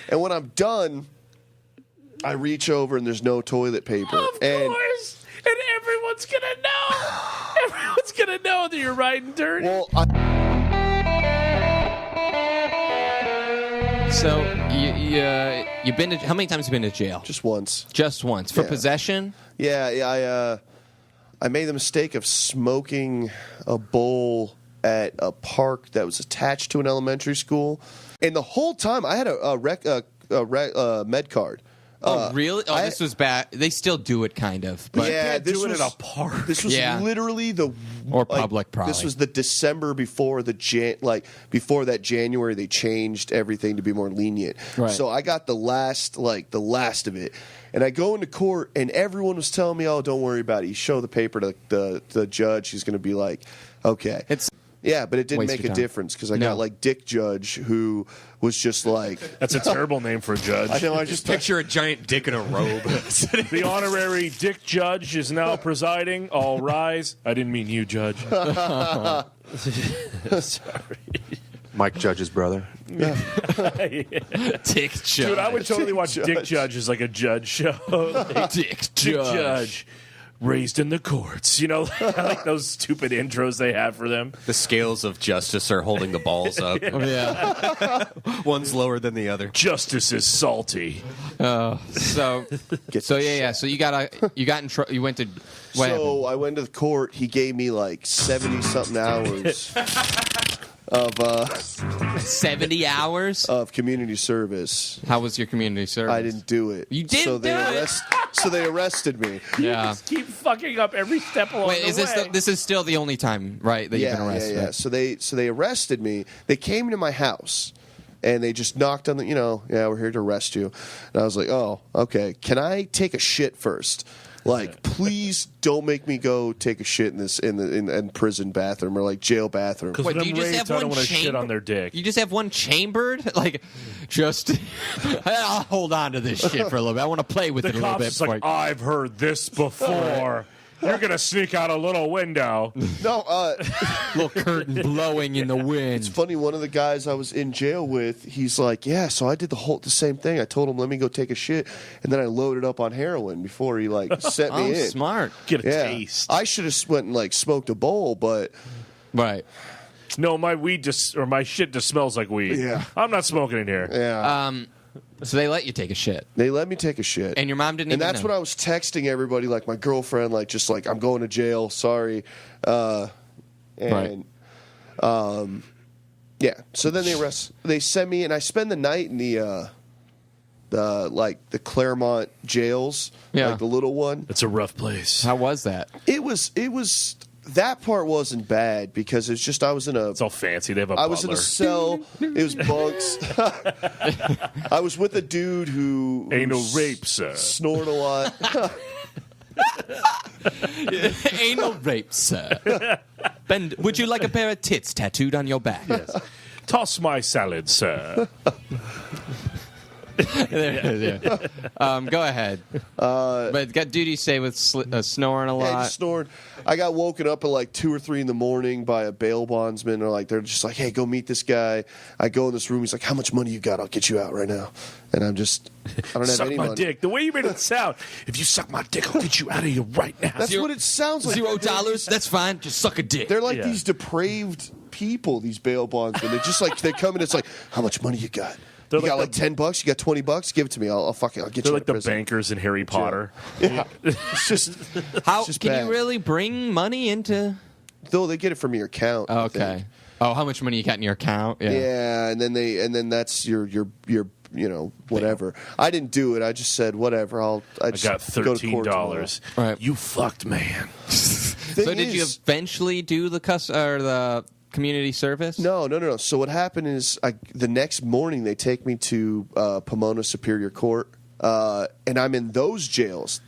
And when I'm done, I reach over and there's no toilet paper. Of course. And everyone's going to know. Everyone's going to know that you're riding dirty. Well, So you've been to, how many times have you been to jail? just once. Just once. For Yeah. possession? Yeah, I made the mistake of smoking a bowl at a park that was attached to an elementary school. And the whole time, I had a med card. Oh, really? Oh, this was bad. They still do it, kind of. But Yeah, can't do it at a park. This was literally Or public, probably. This was the December before before that January they changed everything to be more lenient. Right. So I got the last of it, and I go into court, and everyone was telling me, "Oh, don't worry about it. You show the paper to the judge. He's going to be like, okay." Yeah, but it didn't Waste make your a time. difference because I got like Dick Judge, who was just like, That's a terrible name for a judge. I know, I just Picture a giant dick in a robe. The honorary Dick Judge is now presiding. All rise. I didn't mean you, Judge. Sorry. Mike Judge's brother. Dick Judge. Dude, I would totally watch Dick Judge as like a judge show. Like, Dick Dick Judge. Raised in the courts. You know, like those stupid intros they have for them. The scales of justice are holding the balls up. Yeah. One's lower than the other. Justice is salty. So yeah. So you got in trouble. You went to. What happened? So I went to the court. He gave me like 70-something hours of 70 hours. of community service. How was your community service? I didn't do it. You didn't so they do it? So they arrested me. Yeah. Keep fucking up every step along Wait, the is way. this is still the only time, right, that you've been arrested? Yeah. So they arrested me. They came to my house. And they just knocked on we're here to arrest you. And I was like, oh, okay. Can I take a shit first? Like, please don't make me go take a shit in prison bathroom or like jail bathroom. Because Wait, when do I'm you just raped, have I don't one want to shit chamber? on their dick. You just have one chambered? Like, just I'll hold on to this shit for a little bit. I want to play with The it a little cops bit. is like, I've heard this before. You're going to sneak out a little window. No, little curtain blowing in the wind. it's funny. One of the guys I was in jail with, he's like, yeah. So I did the same thing. I told him, let me go take a shit, and then I loaded up on heroin before he like sent me in. Smart. Get a Yeah, taste. I should have went and like smoked a bowl, but Right. No, my weed my shit just smells like weed. Yeah. I'm not smoking in here. yeah, So they let you take a shit. they let me take a shit. And your mom didn't And even that's know. what I was texting everybody, like my girlfriend, like just like I'm going to jail. Sorry, yeah. So then they send me, and I spend the night in the Claremont jails, Yeah. like the little one. It's a rough place. How was that? It was that part wasn't bad because it's just I was in a. It's all fancy. They have a I was in a butler. cell. It was bunks. I was with a dude who Ain't no rape, sir. snored a lot. Anal rape, sir. Ben, would you like a pair of tits tattooed on your back? Yes. Toss my salad, sir. Go ahead. But got duty stay with snoring a Yeah, I lot. just snored. I got woken up at like 2 or 3 in the morning by a bail bondsman. They're just like, hey, go meet this guy. I go in this room. He's like, how much money you got? I'll get you out right now. And I don't have Suck any my money. dick. The way you made it sound. If you suck my dick, I'll get you out of here right now. That's what it sounds like. $0. That's fine. Just suck a dick. They're like Yeah. these depraved people, these bail bondsmen. They just like they come in. It's like, how much money you got? They're You like got like $10? You got $20? Give it to me. I'll get They're you like out the of prison. bankers in Harry Potter. Yeah. It's just How just can bad. you really bring money into? though they get it from your account. I Okay. think. Oh, how much money you got in your account? Yeah, and then that's your whatever. I didn't do it. I just said whatever. I I just got go to court tomorrow. $13. Right. You fucked, man. So did you eventually do the the community service? No. So what happened is the next morning they take me to Pomona Superior Court, and I'm in those jails.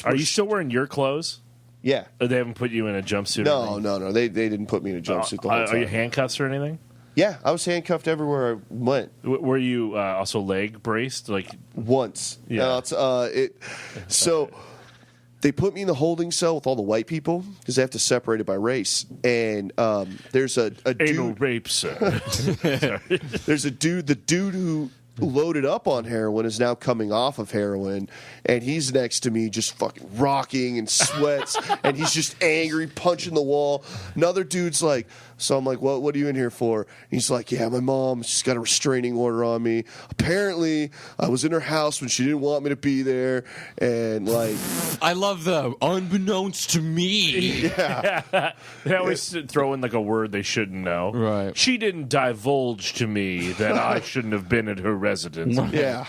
Are you still wearing your clothes? Yeah. Or they haven't put you in a jumpsuit? or anything? No. They didn't put me in a jumpsuit the whole Are time. you handcuffs or anything? Yeah, I was handcuffed everywhere I went. Were you also leg braced? Like Once. Yeah. No, so they put me in the holding cell with all the white people because they have to separate it by race. And there's a anal dude. rape, sir. Sorry. There's a dude. The dude who loaded up on heroin is now coming off of heroin, and he's next to me just fucking rocking and sweats, and he's just angry, punching the wall. Another dude's like, so I'm like, what are you in here for? And he's like, yeah, my mom, she's got a restraining order on me. Apparently, I was in her house when she didn't want me to be there, and like... I love the unbeknownst to me. Yeah. They always throw in like a word they shouldn't know. Right. She didn't divulge to me that I shouldn't have been at her residence. Yeah.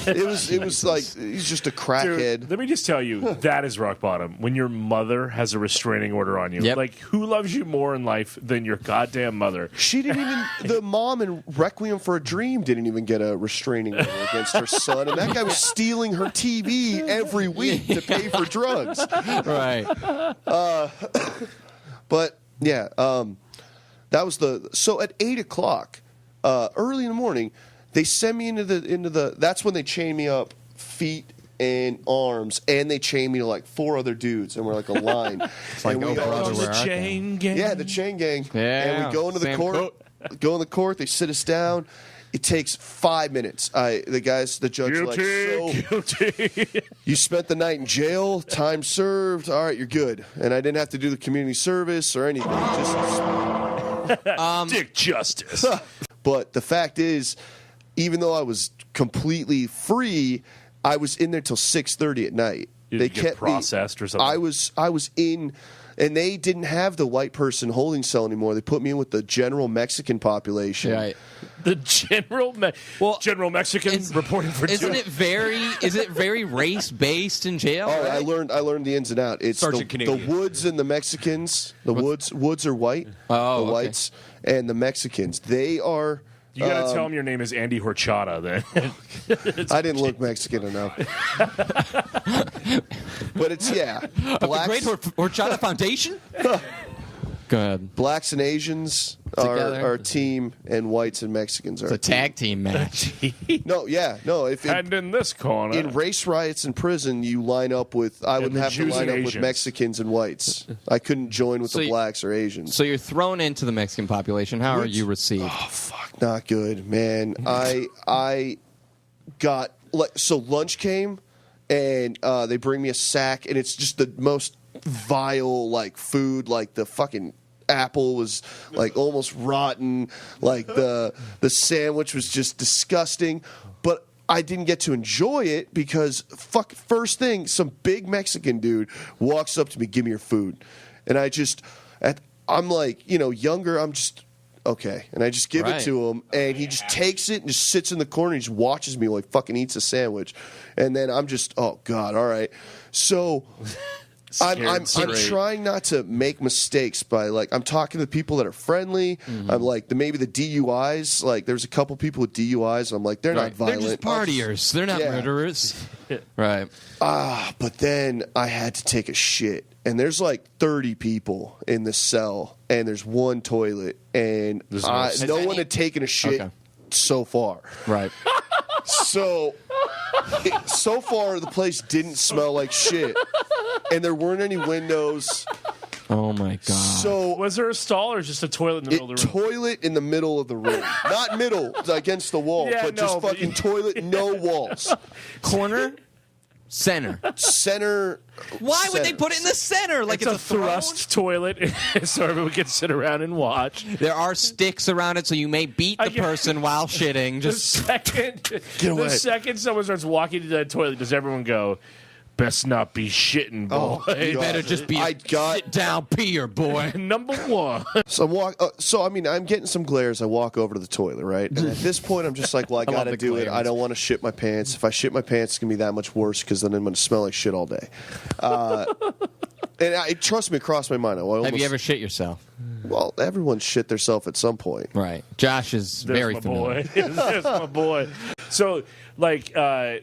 It was like, he's just a crackhead. Dude, let me just tell you, that is rock bottom. When your mother has a restraining order on you. Yep. Like, who loves you more in life than your goddamn mother? She didn't even, the mom in Requiem for a Dream didn't even get a restraining order against her son, and that guy was stealing her TV every week to pay for drugs. Right. But yeah, that was so at 8 o'clock, early in the morning, they send me into the. That's when they chain me up, feet and arms, and they chain me to like 4 other dudes, and we're like a line. It's like, and we oh, go brother, into where the art they? chain gang. Yeah, the chain gang. Yeah, and we go into the Sam court. Coat. Go in the court. They sit us down. It takes 5 minutes. The judge Guilty, like, so guilty. you spent the night in jail, time served. All right, you're good. And I didn't have to do the community service or anything. Dick justice. But the fact is, even though I was completely free, I was in there till 6:30 at night. Did They you get kept me- processed or something? I was in, and they didn't have the white person holding cell anymore. They put me in with the general Mexican population. Right. The general General Mexican it's- reporting for Isn't duty. is it very race based in jail? Oh, right? I learned the ins and outs. It's Sergeant the Canadian. Woods and the Mexicans. The Woods are white. Oh, the okay. whites and the Mexicans. They are. You gotta tell him your name is Andy Horchata then. I didn't look Mexican enough. But it's The blacks, Great Horchata Foundation? Go ahead. blacks and Asians Together. are a team, and whites and Mexicans are It's a team. tag team match. No. If And in this corner, in race riots in prison, you line up with. I would the have to Jews line and up with Asians. Mexicans and whites. I couldn't join with So the you- blacks or Asians. So you're thrown into the Mexican population. How are Which- you received? Oh fuck, not good, man. I got so lunch came, and they bring me a sack, and it's just the most vile like food. Like the fucking apple was like almost rotten. Like the sandwich was just disgusting. But I didn't get to enjoy it because first thing, some big Mexican dude walks up to me, give me your food, and I'm like, younger. I'm just. Okay, and I just give it Right. to him, and he just takes it and just sits in the corner and just watches me while he fucking eats a sandwich, and then I'm just, oh god, all right. So I'm straight. trying not to make mistakes by I'm talking to people that are friendly. I'm like maybe the DUIs. Like there's a couple people with DUIs. And I'm like they're not Right. They're violent. just partiers. They're not Yeah. murderers. Right. But then I had to take a shit, and there's like 30 people in the cell, and there's one toilet, and no one had taken a shit Okay. so far. Right. So far the place didn't smell like shit, and there weren't any windows. Oh my god. So was there a stall or just a toilet in the middle of the room? toilet in the middle of the room, not middle against the wall, Yeah, but no, just but fucking toilet, no walls, Corner, center. center. Why would they center. put it in the center? Like It's it's, a thrust toilet, so everyone can sit around and watch. There are sticks around it, so you may beat the person while shitting. The Just away. second someone starts walking to that toilet, does everyone go, best not be shitting, boy? you better just be. Sit down, peer boy. Number one. So I'm getting some glares. I walk over to the toilet, right? And at this point, I'm just like, well, I love gotta the do it. glares. I don't want to shit my pants. If I shit my pants, it's gonna be that much worse because then I'm gonna smell like shit all day. And trust me, it crossed my mind. Have you ever shit yourself? Well, everyone shit themselves at some point. Right. Josh is very my familiar. boy. There's my boy. So I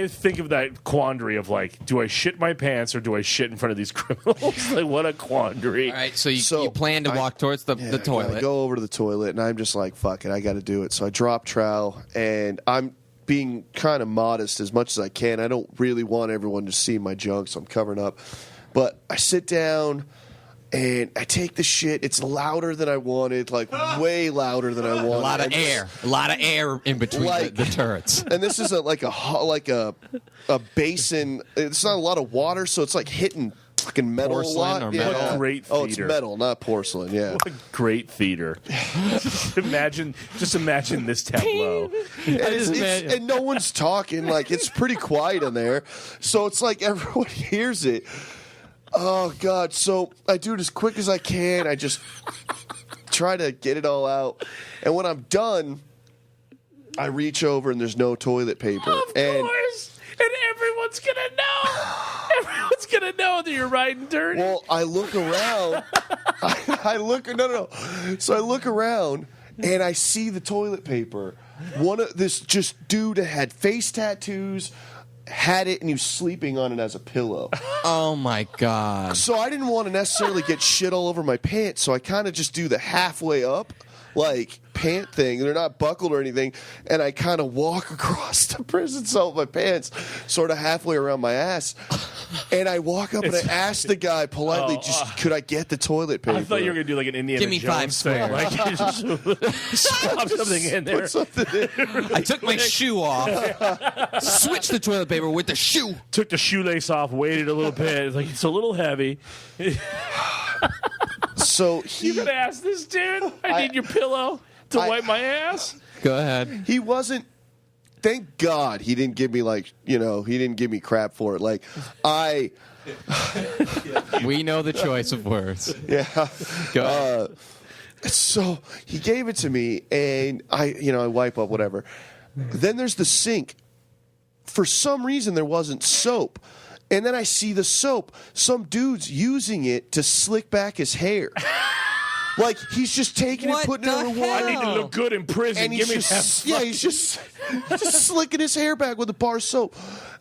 think of that quandary of do I shit my pants or do I shit in front of these criminals? What a quandary. All right. So you plan to walk towards the I toilet. go over to the toilet, and I'm just like, fuck it, I got to do it. So I drop trowel, and I'm being kind of modest as much as I can. I don't really want everyone to see my junk, so I'm covering up. But I sit down, And I take the shit. It's louder than I wanted, like way louder than I wanted. A lot of air in between the turrets. And this is like a basin. It's not a lot of water, so it's like hitting fucking metal Porcelain a lot. or metal? What a great Oh, it's theater. metal, not porcelain. Yeah. What a great theater. just imagine this tableau. And no one's talking. Like, it's pretty quiet in there, so it's like everyone hears it. Oh God! So I do it as quick as I can. I just try to get it all out, and when I'm done, I reach over and there's no toilet paper. Of course, and everyone's gonna know. Everyone's gonna know that you're riding dirty. Well, I look around. So I look around and I see the toilet paper. This just dude that had face tattoos had it and he was sleeping on it as a pillow. Oh my God. So I didn't want to necessarily get shit all over my pants, so I kind of just do the halfway up, like, pant thing. They're not buckled or anything, and I kind of walk across the prison cell with my pants sort of halfway around my ass, and I walk up and I ask the guy politely, could I get the toilet paper? I thought you were gonna do like an Indiana Give me Jones 5 thing, square. like you just pop something in there. Put something in. I took my shoe off, switched the toilet paper with the shoe. Took the shoelace off, waited a little bit. It's like it's a little heavy. So You gonna ask this dude? I need your pillow to wipe my ass. Go ahead. he wasn't. Thank God he didn't give me he didn't give me crap for it. Like We know the choice of words. yeah. Go ahead. So he gave it to me, and I wipe up whatever. Then there's the sink. For some reason, there wasn't soap. And then I see the soap. Some dude's using it to slick back his hair. Like, he's just taking What it, putting it the in the hell? water. I need to look good in prison. And Give he's me just, that. yeah, he's just slicking his hair back with a bar of soap.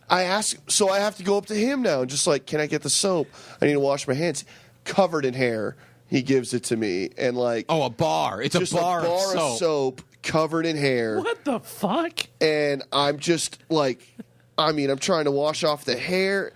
I have to go up to him now and just like, can I get the soap? I need to wash my hands. Covered in hair. He gives it to me, and like, Oh, a bar. It's just a bar, of soap covered in hair. What the fuck? And I'm just like, I'm trying to wash off the hair.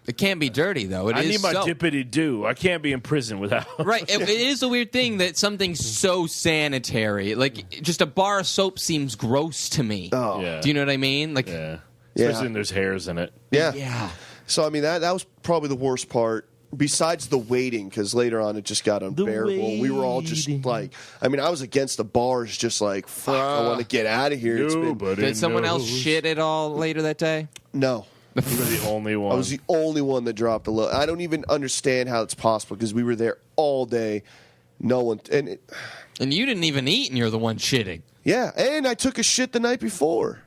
It can't be dirty, though. I need my soap. dippity do. I can't be in prison without. Right. It is a weird thing that something so sanitary, like just a bar of soap, seems gross to me. Oh. Yeah. Do you know what I mean? Like, Yeah. Yeah. Especially when there's hairs in it. Yeah. yeah. So that was probably the worst part. Besides the waiting, because later on it just got unbearable. We were all just like, I was against the bars, just like, fuck, I want to get out of here. It's been, Did someone else shit at all later that day? no. You were the only one. I was the only one that dropped a load. I don't even understand how it's possible because we were there all day. No one. And you didn't even eat, and you're the one shitting. Yeah, and I took a shit the night before.